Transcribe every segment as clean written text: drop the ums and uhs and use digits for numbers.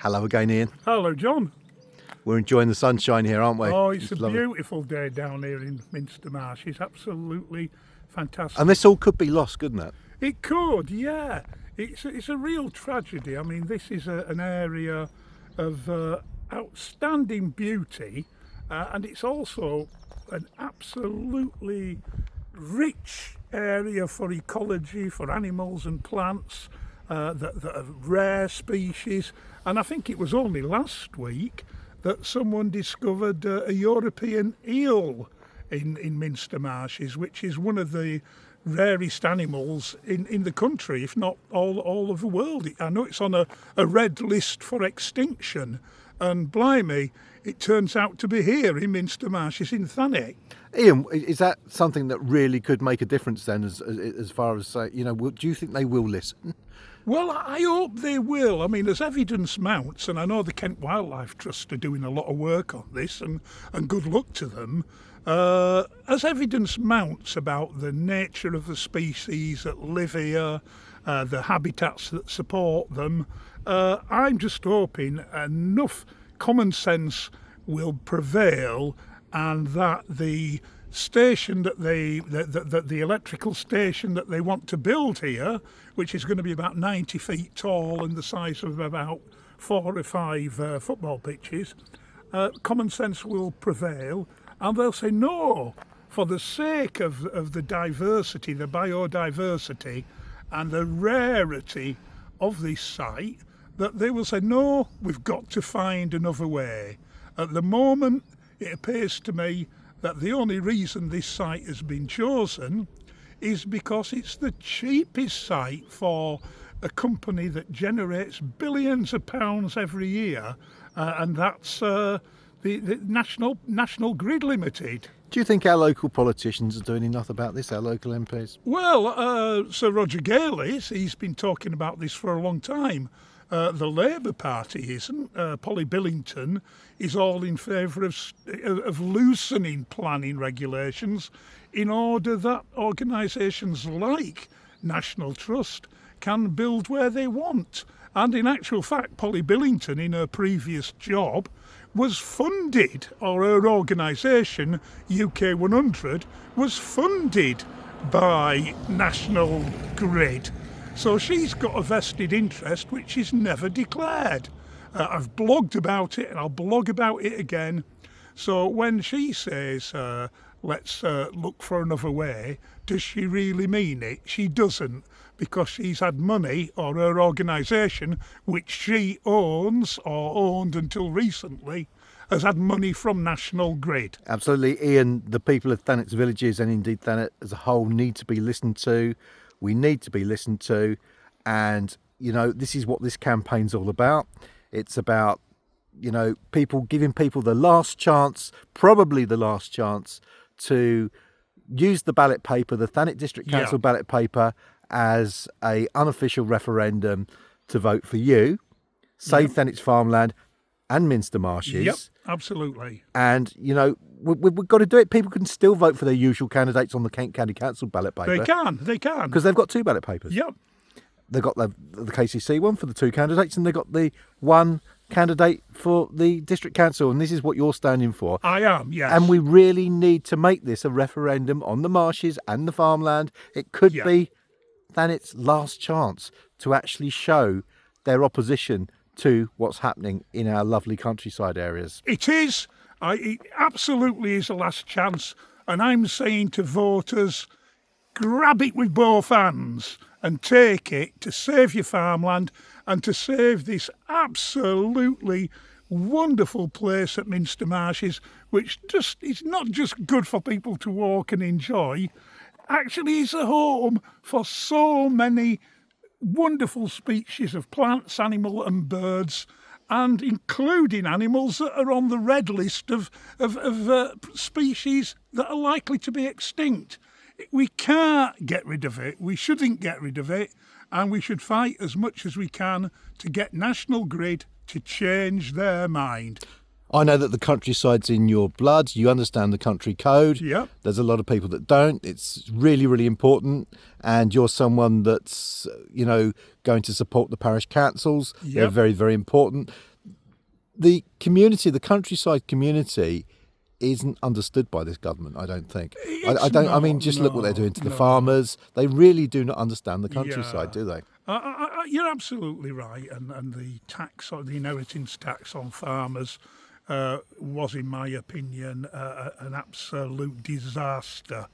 Hello again, Ian. Hello, John. We're enjoying the sunshine here, aren't we? Oh, it's a lovely. beautiful day down here in Minster Marshes. Absolutely fantastic. And this all could be lost, couldn't it? It could, yeah. It's a real tragedy. I mean, this is an area of outstanding beauty, and it's also an absolutely rich area for ecology, for animals and plants that are rare species. And I think it was only last week that someone discovered a European eel in Minster Marshes, which is one of the rarest animals in the country, if not all of the world. I know it's on a red list for extinction, and blimey, it turns out to be here in Minster Marshes in Thanet. Ian, is that something that really could make a difference then, as far as, do you think they will listen? Well, I hope they will. I mean, as evidence mounts, and I know the Kent Wildlife Trust are doing a lot of work on this, and good luck to them. As evidence mounts about the nature of the species that live here, the habitats that support them, I'm just hoping enough common sense will prevail, and that the station that the electrical station that they want to build here, which is going to be about 90 feet tall and the size of about 4 or 5 football pitches, common sense will prevail, and they'll say no, for the sake of the diversity, the biodiversity and the rarity of this site, that they will say no, we've got to find another way. At the moment, it appears to me that the only reason this site has been chosen is because it's the cheapest site for a company that generates billions of pounds every year, and that's the National Grid Limited. Do you think our local politicians are doing enough about this, our local MPs? Well, Sir Roger Gale is. He's been talking about this for a long time. The Labour Party isn't. Polly Billington is all in favour of loosening planning regulations in order that organisations like National Trust can build where they want. And in actual fact, Polly Billington, in her previous job, was funded, or her organisation, UK 100, was funded by National Grid. So she's got a vested interest which is never declared. I've blogged about it and I'll blog about it again. So when she says, let's look for another way, does she really mean it? She doesn't, because she's had money, or her organisation, which she owns or owned until recently, has had money from National Grid. Absolutely, Ian. The people of Thanet's villages, and indeed Thanet as a whole, need to be listened to. We need to be listened to, and this is what this campaign's all about. It's about people giving people the last chance, probably the last chance, to use the ballot paper, the Thanet District Council ballot paper, as a unofficial referendum to vote for you, save Thanet's farmland and Minster Marshes. Yep, absolutely. And we've got to do it. People can still vote for their usual candidates on the Kent County Council ballot paper. They can. Because they've got 2 ballot papers. Yep. They've got the KCC one for the 2 candidates, and they've got the 1 candidate for the District Council, and this is what you're standing for. I am, yes. And we really need to make this a referendum on the marshes and the farmland. It could be Thanet's last chance to actually show their opposition to what's happening in our lovely countryside areas. It is. It absolutely is a last chance, and I'm saying to voters, grab it with both hands and take it to save your farmland and to save this absolutely wonderful place at Minster Marshes, which is not just good for people to walk and enjoy, actually is a home for so many wonderful species of plants, animal and birds, and including animals that are on the red list of species that are likely to be extinct. We can't get rid of it. We shouldn't get rid of it. And we should fight as much as we can to get National Grid to change their mind. I know that the countryside's in your blood. You understand the country code. Yep. There's a lot of people that don't. It's really, really important. And you're someone that's, going to support the parish councils. Yep. They're very, very important. the community, the countryside community, isn't understood by this government. I don't think. I don't. I mean, just look what they're doing to the farmers. They really do not understand the countryside, do they? You're absolutely right, and the tax, or the inheritance tax on farmers, was, in my opinion, an absolute disaster.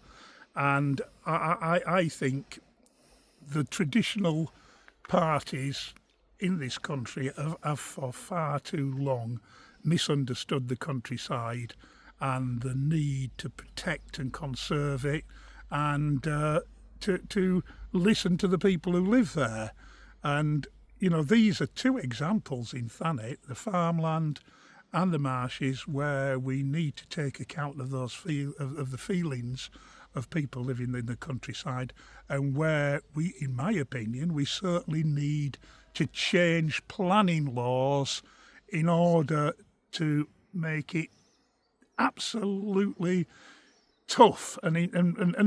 And I think the traditional parties in this country have for far too long misunderstood the countryside and the need to protect and conserve it, and to listen to the people who live there. And these are two examples in Thanet, the farmland and the marshes, where we need to take account of those of the feelings of people living in the countryside, and where we, in my opinion, we certainly need to change planning laws in order to make it absolutely tough and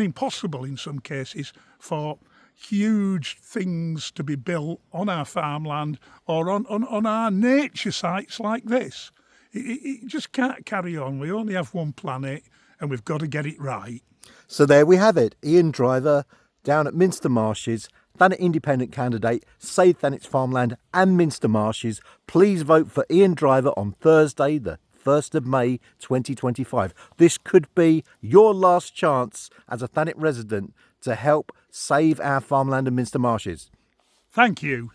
impossible in some cases for huge things to be built on our farmland or on our nature sites like this. It just can't carry on. We only have one planet and we've got to get it right. So there we have it. Ian Driver down at Minster Marshes, Thanet independent candidate, Save Thanet's Farmland and Minster Marshes. Please vote for Ian Driver on Thursday, the 1st of May 2025. This could be your last chance as a Thanet resident to help save our farmland and Minster Marshes. Thank you.